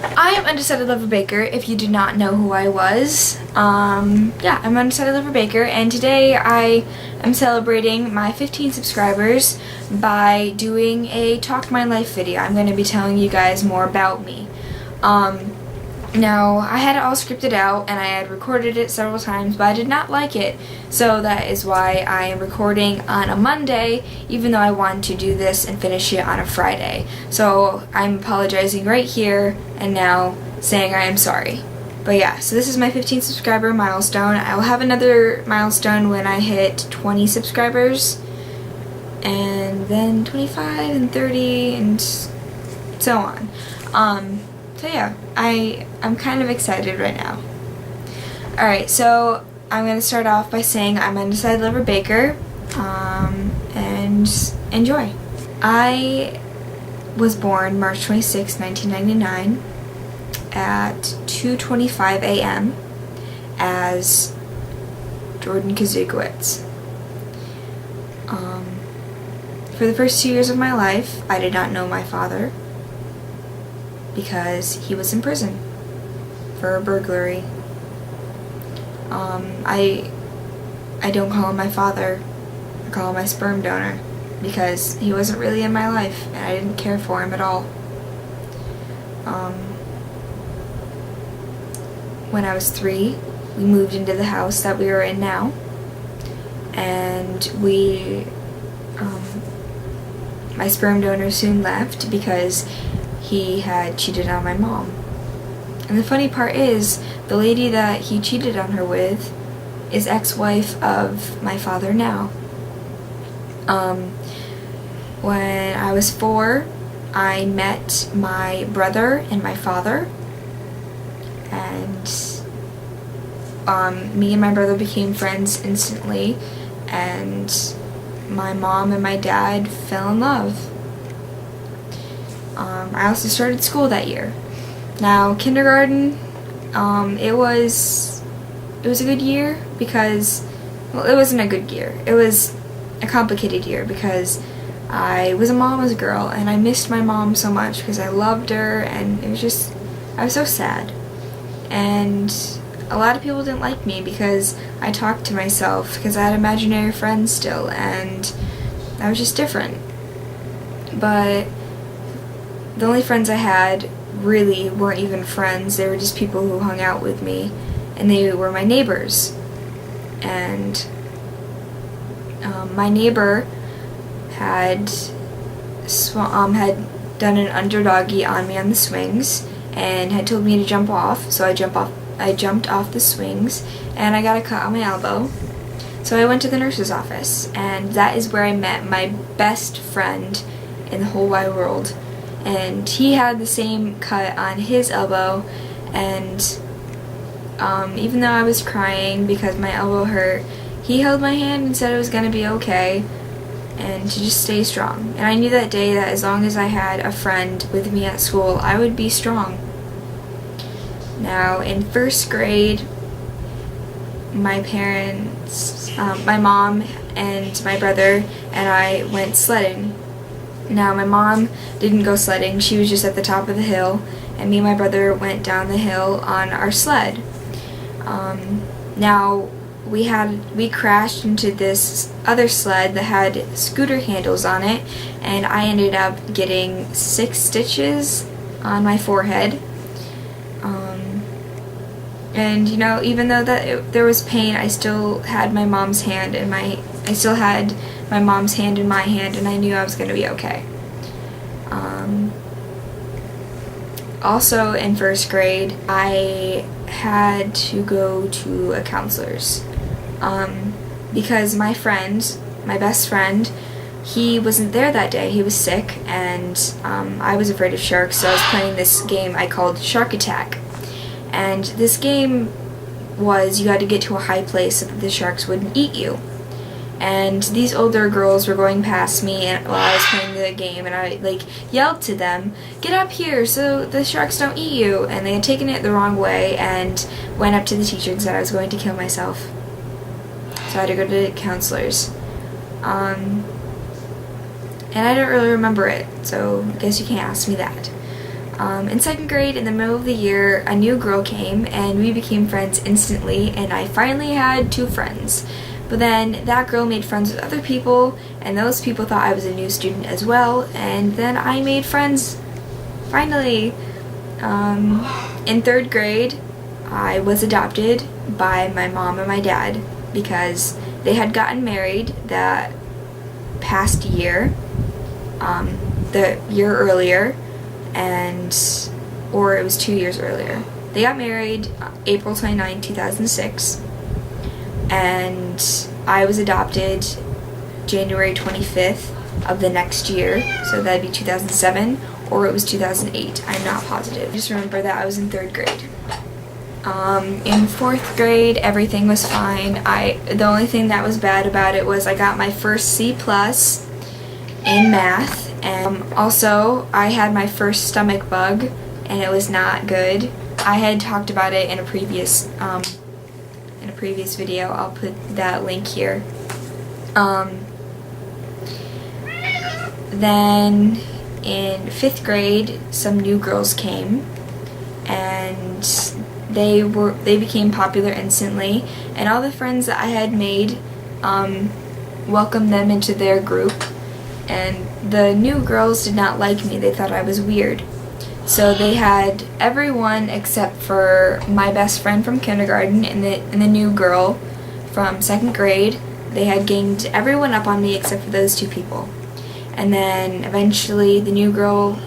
I am Undecided Lover Baker, if you did not know who I was. Yeah, I'm Undecided Lover Baker, and today I am celebrating my 15 subscribers by doing a Talk My Life video. I'm going to be telling you guys more about me. Now, I had it all scripted out, and I had recorded it several times, but I did not like it, so that is why I am recording on a Monday, even though I wanted to do this and finish it on a Friday. So, I'm apologizing right here and now, saying I am sorry. But yeah, so this is my 15 subscriber milestone. I will have another milestone when I hit 20 subscribers, and then 25 and 30 and so on. So yeah, I'm kind of excited right now. Alright, so I'm going to start off by saying I'm Undecided Lover Baker, and enjoy. I was born March 26, 1999 at 2:25 a.m. as Jordan Kazukowicz. For the first 2 years of my life, I did not know my father, because he was in prison for a burglary. I don't call him my father, I call him my sperm donor, because he wasn't really in my life and I didn't care for him at all. When I was 3, we moved into the house that we are in now, and my sperm donor soon left because he had cheated on my mom. And the funny part is, the lady that he cheated on her with is ex-wife of my father now. When I was 4, I met my brother and my father, and me and my brother became friends instantly, and my mom and my dad fell in love. I also started school that year. Now, kindergarten, it was a good year because, well, it wasn't a good year. It was a complicated year because I was a mama's girl and I missed my mom so much because I loved her, and it was just, I was so sad. And a lot of people didn't like me because I talked to myself because I had imaginary friends still, and I was just different. But the only friends I had really weren't even friends. They were just people who hung out with me, and they were my neighbors. And my neighbor had done an underdoggy on me on the swings and had told me to jump off, so I jumped off the swings and I got a cut on my elbow. So I went to the nurse's office, and that is where I met my best friend in the whole wide world. And he had the same cut on his elbow, and even though I was crying because my elbow hurt, he held my hand and said it was going to be okay and to just stay strong. And I knew that day that as long as I had a friend with me at school, I would be strong. Now, in first grade, my parents, my mom and my brother and I went sledding. Now, my mom didn't go sledding, she was just at the top of the hill, and me and my brother went down the hill on our sled. Now, we crashed into this other sled that had scooter handles on it, and I ended up getting 6 stitches on my forehead. And, you know, even though there was pain, I still had my mom's hand in my mom's hand in my hand, and I knew I was going to be okay. Also, in first grade, I had to go to a counselor's because my friend, my best friend, he wasn't there that day. He was sick, and I was afraid of sharks, so I was playing this game I called Shark Attack. And this game was, you had to get to a high place so that the sharks wouldn't eat you. And these older girls were going past me while I was playing the game, and I yelled to them, "Get up here so the sharks don't eat you!" And they had taken it the wrong way and went up to the teacher and said I was going to kill myself. So I had to go to counselors. And I don't really remember it, so I guess you can't ask me that. In second grade, in the middle of the year, a new girl came and we became friends instantly, and I finally had 2 friends. But then that girl made friends with other people, and those people thought I was a new student as well, and then I made friends finally. In third grade, I was adopted by my mom and my dad because they had gotten married that past year, the year earlier, or it was 2 years earlier. They got married April 29, 2006, and I was adopted January 25th of the next year, so that'd be 2007, or it was 2008. I'm not positive. Just remember that I was in third grade. In fourth grade, everything was fine. The only thing that was bad about it was I got my first C+ in math, and also I had my first stomach bug, and it was not good. I had talked about it in a previous video. I'll put that link here. Then in 5th grade, some new girls came, and they became popular instantly, and all the friends that I had made welcomed them into their group, and the new girls did not like me. They thought I was weird. So they had everyone except for my best friend from kindergarten and the new girl from 2nd grade. They had ganged everyone up on me except for those 2 people. And then eventually the new girl,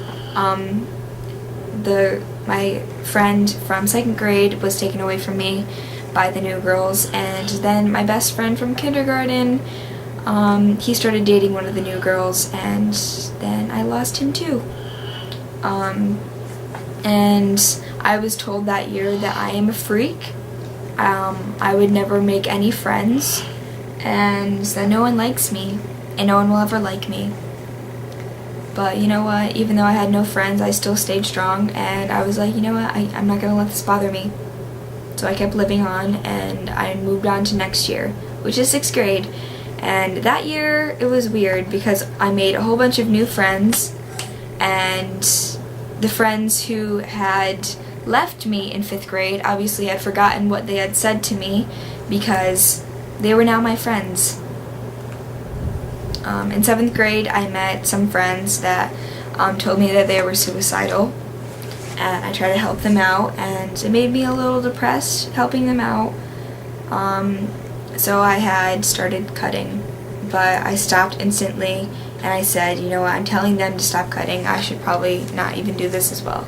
my friend from 2nd grade was taken away from me by the new girls, and then my best friend from kindergarten, he started dating one of the new girls, and then I lost him too. And I was told that year that I am a freak. I would never make any friends, and that no one likes me, and no one will ever like me. But you know what, even though I had no friends, I still stayed strong, and I was like, you know what, I'm not gonna let this bother me. So I kept living on, and I moved on to next year, which is 6th grade. And that year, it was weird because I made a whole bunch of new friends, and the friends who had left me in 5th grade obviously had forgotten what they had said to me because they were now my friends. In 7th grade, I met some friends that told me that they were suicidal, and I tried to help them out, and it made me a little depressed helping them out. So I had started cutting, but I stopped instantly, and I said, you know what, I'm telling them to stop cutting, I should probably not even do this as well.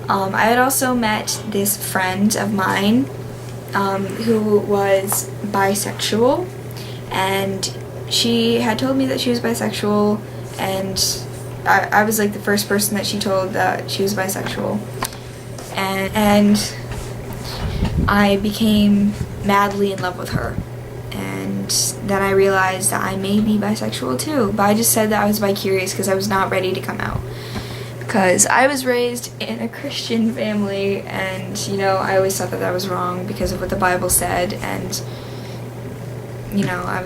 I had also met this friend of mine who was bisexual, and she had told me that she was bisexual, and I was like the first person that she told that she was bisexual. And I became madly in love with her. And then I realized that I may be bisexual too, but I just said that I was bi-curious because I was not ready to come out. Because I was raised in a Christian family, and you know, I always thought that that was wrong because of what the Bible said, and you know, I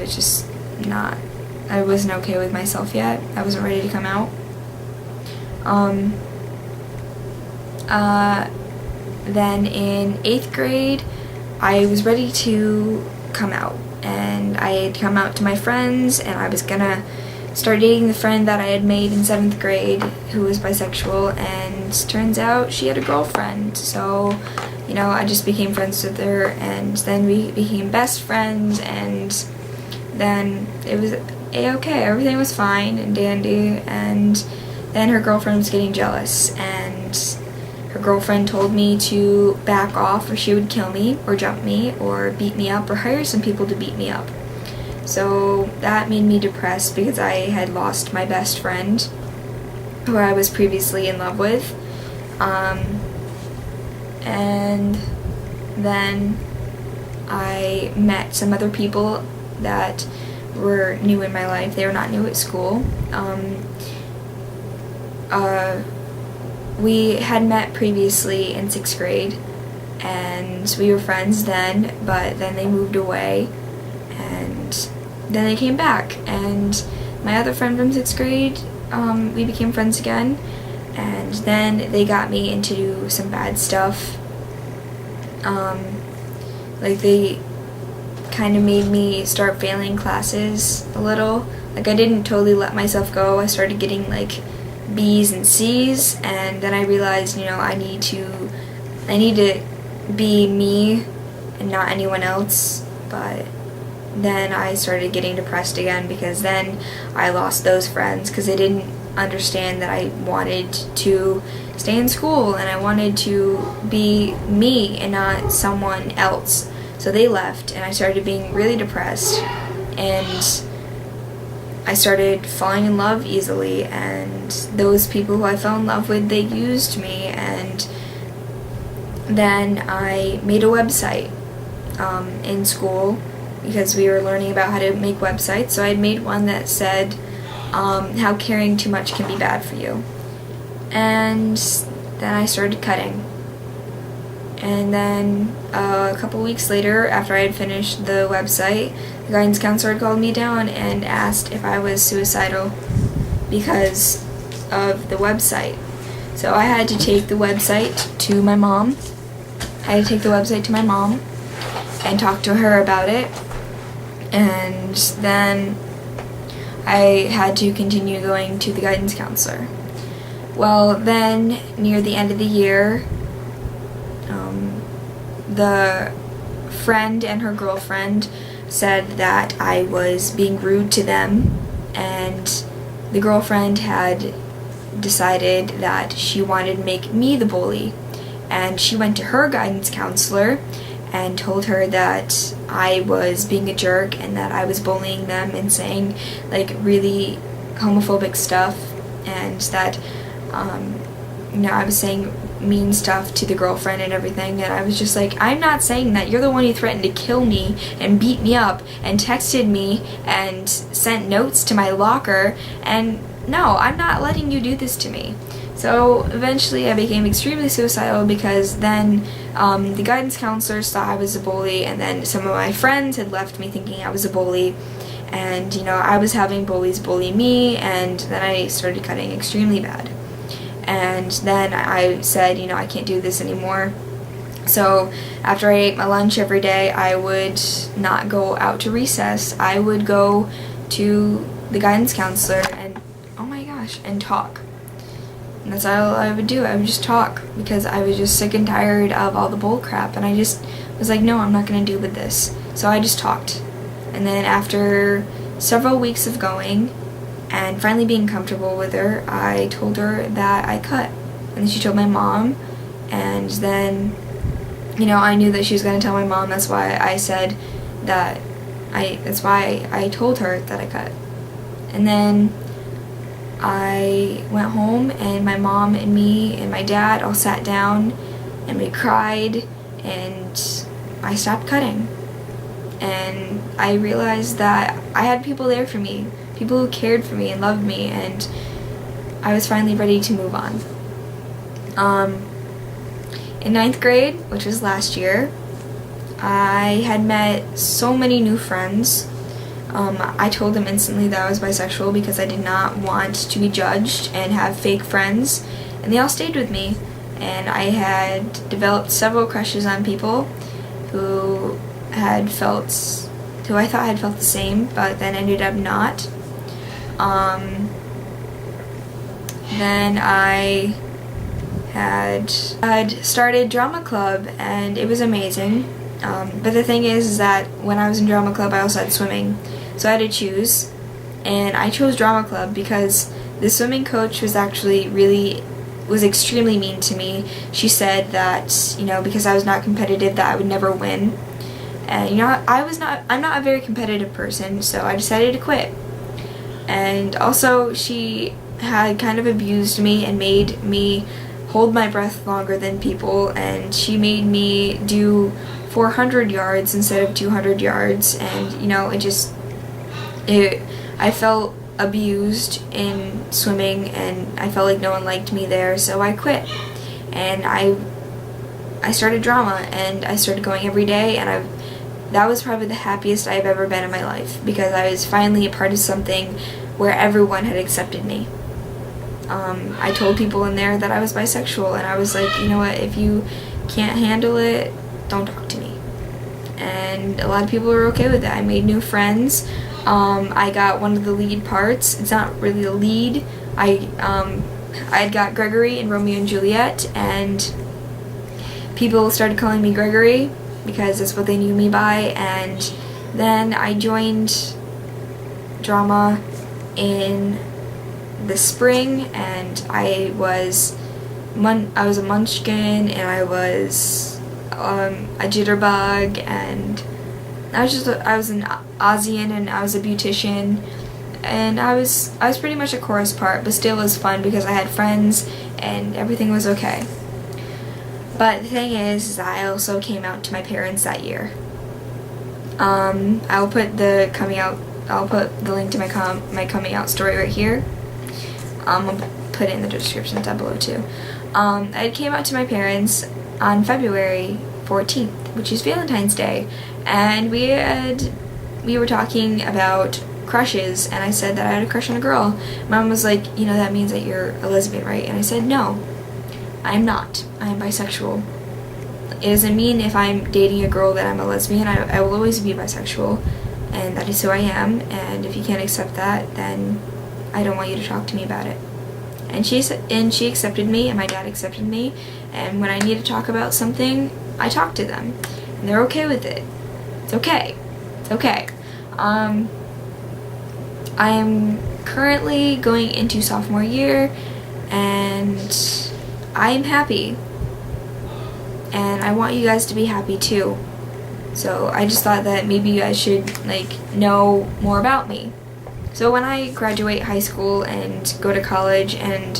wasn't okay with myself yet. I wasn't ready to come out. Then in 8th grade, I was ready to come out, and I had come out to my friends, and I was gonna start dating the friend that I had made in 7th grade who was bisexual, and turns out she had a girlfriend. So, you know, I just became friends with her, and then we became best friends, and then it was a-okay. Everything was fine and dandy, and then her girlfriend was getting jealous, and her girlfriend told me to back off or she would kill me or jump me or beat me up or hire some people to beat me up. So that made me depressed because I had lost my best friend who I was previously in love with. And then I met some other people that were new in my life. They were not new at school. We had met previously in 6th grade, and we were friends then, but then they moved away, and then they came back, and my other friend from 6th grade, we became friends again, And then they got me into some bad stuff. Like, they kind of made me start failing classes a little. Like, I didn't totally let myself go. I started getting like B's and C's, and then I realized, I need to be me and not anyone else. But then I started getting depressed again, because then I lost those friends because they didn't understand that I wanted to stay in school and I wanted to be me and not someone else. So they left, and I started being really depressed, and I started falling in love easily, and those people who I fell in love with, they used me. And then I made a website in school, because we were learning about how to make websites. So I made one that said how caring too much can be bad for you. And then I started cutting. And then a couple weeks later, after I had finished the website, the guidance counselor called me down and asked if I was suicidal because of the website. So I had to take the website to my mom. And talk to her about it. And then I had to continue going to the guidance counselor. Well, then, near the end of the year, the friend and her girlfriend said that I was being rude to them, and the girlfriend had decided that she wanted to make me the bully. And she went to her guidance counselor and told her that I was being a jerk and that I was bullying them and saying like really homophobic stuff, and that I was saying mean stuff to the girlfriend and everything. And I was just like, I'm not saying that. You're the one who threatened to kill me and beat me up and texted me and sent notes to my locker, and no, I'm not letting you do this to me. So eventually I became extremely suicidal, because then the guidance counselors thought I was a bully, and then some of my friends had left me thinking I was a bully, and I was having bullies bully me, and then I started cutting extremely bad. And then I said, I can't do this anymore. So after I ate my lunch every day, I would not go out to recess. I would go to the guidance counselor and talk. And that's all I would do. I would just talk, because I was just sick and tired of all the bull crap, and I just was like, no, I'm not going to deal with this. So I just talked. And then after several weeks of going and finally being comfortable with her, I told her that I cut. And then she told my mom, and then I knew that she was going to tell my mom. That's why I said that that's why I told her that I cut. And then I went home, and my mom and me and my dad all sat down, and we cried, and I stopped cutting. And I realized that I had people there for me, people who cared for me and loved me, and I was finally ready to move on. In 9th grade, which was last year, I had met so many new friends. I told them instantly that I was bisexual, because I did not want to be judged and have fake friends, and they all stayed with me. And I had developed several crushes on people who I thought had felt the same, but then ended up not. Then I had started drama club, and it was amazing. But the thing is that when I was in drama club, I also had swimming. So I had to choose, and I chose drama club because the swimming coach was extremely mean to me. She said that, because I was not competitive, that I would never win. And, I'm not a very competitive person, so I decided to quit. And also, she had kind of abused me and made me hold my breath longer than people, and she made me do 400 yards instead of 200 yards, and I felt abused in swimming, and I felt like no one liked me there, so I quit. And I started drama, and I started going every day, and that was probably the happiest I've ever been in my life, because I was finally a part of something where everyone had accepted me. I told people in there that I was bisexual, and I was like, you know what, if you can't handle it, don't talk to me. And a lot of people were okay with it. I made new friends. I got one of the lead parts. It's not really a lead. I got Gregory in Romeo and Juliet, and people started calling me Gregory because that's what they knew me by. And then I joined drama in the spring, and I was a munchkin, and I was a jitterbug, and I was an Aussian, and I was a beautician, and I was pretty much a chorus part, but still it was fun because I had friends and everything was okay. But the thing is I also came out to my parents that year. I'll put the link to my coming out story right here. I'll put it in the description down below too. I came out to my parents on February 14th, which is Valentine's Day, and we were talking about crushes, and I said that I had a crush on a girl. Mom was like, you know, that means that you're a lesbian, right? And I said, no, I'm not. I'm bisexual. It doesn't mean if I'm dating a girl that I'm a lesbian. I will always be bisexual, and that is who I am, and if you can't accept that, then I don't want you to talk to me about it. And she accepted me, and my dad accepted me, and when I need to talk about something, I talk to them, and they're okay with it. It's okay. It's okay. I am currently going into sophomore year, and I'm happy, and I want you guys to be happy too. So I just thought that maybe you guys should know more about me. So when I graduate high school and go to college, and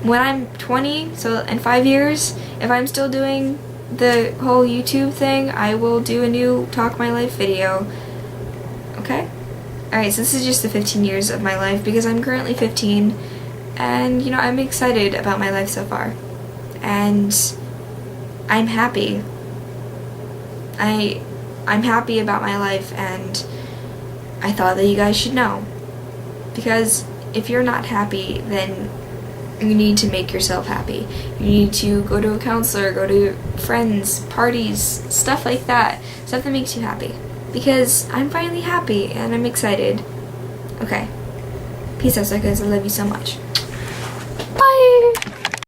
when I'm 20, so in 5 years, if I'm still doing the whole YouTube thing, I will do a new Talk My Life video. Okay? Alright, so this is just the 15 years of my life because I'm currently 15, and I'm excited about my life so far. And I'm happy. I'm happy about my life, and I thought that you guys should know. Because if you're not happy, then you need to make yourself happy. You need to go to a counselor, go to friends, parties, stuff like that. Stuff that makes you happy. Because I'm finally happy, and I'm excited. Okay. Peace out, suckers. I love you so much. Bye!